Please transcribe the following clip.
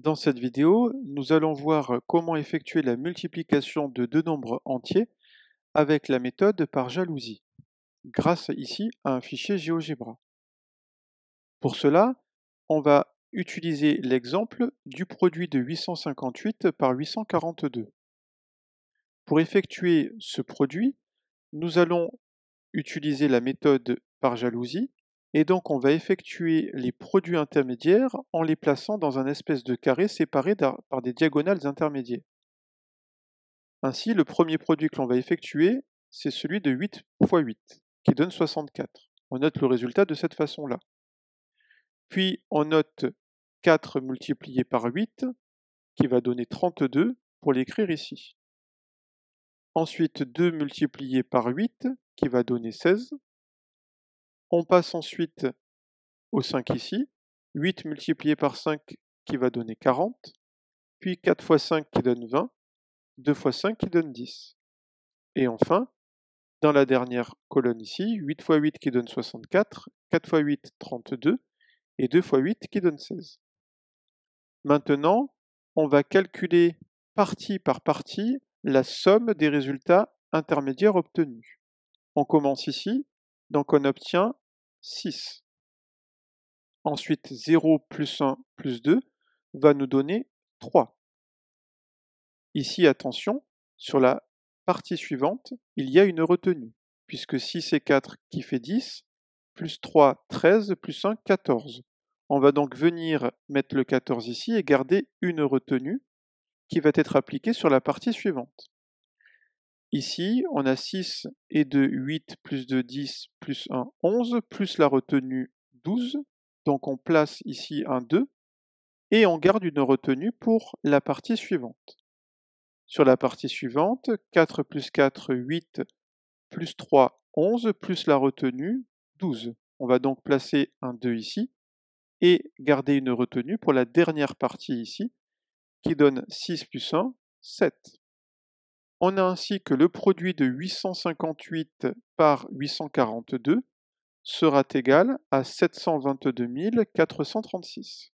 Dans cette vidéo, nous allons voir comment effectuer la multiplication de deux nombres entiers avec la méthode par jalousie, grâce ici à un fichier GeoGebra. Pour cela, on va utiliser l'exemple du produit de 858 par 842. Pour effectuer ce produit, nous allons utiliser la méthode par jalousie et donc on va effectuer les produits intermédiaires en les plaçant dans un espèce de carré séparé par des diagonales intermédiaires. Ainsi, le premier produit que l'on va effectuer, c'est celui de 8 fois 8, qui donne 64. On note le résultat de cette façon-là. Puis on note 4 multiplié par 8, qui va donner 32, pour l'écrire ici. Ensuite 2 multiplié par 8, qui va donner 16. On passe ensuite au 5 ici, 8 multiplié par 5 qui va donner 40, puis 4 fois 5 qui donne 20, 2 fois 5 qui donne 10. Et enfin, dans la dernière colonne ici, 8 fois 8 qui donne 64, 4 fois 8, 32, et 2 fois 8 qui donne 16. Maintenant, on va calculer partie par partie la somme des résultats intermédiaires obtenus. On commence ici, donc on obtient 6. Ensuite, 0 plus 1 plus 2 va nous donner 3. Ici, attention, sur la partie suivante, il y a une retenue, puisque 6 et 4 qui fait 10, plus 3, 13, plus 1, 14. On va donc venir mettre le 14 ici et garder une retenue qui va être appliquée sur la partie suivante. Ici, on a 6 et 2, 8, plus 2, 10, plus 1, 11, plus la retenue 12. Donc on place ici un 2 et on garde une retenue pour la partie suivante. Sur la partie suivante, 4 plus 4, 8, plus 3, 11, plus la retenue 12. On va donc placer un 2 ici et garder une retenue pour la dernière partie ici, qui donne 6 plus 1, 7. On a ainsi que le produit de 858 par 842 sera égal à 722 436.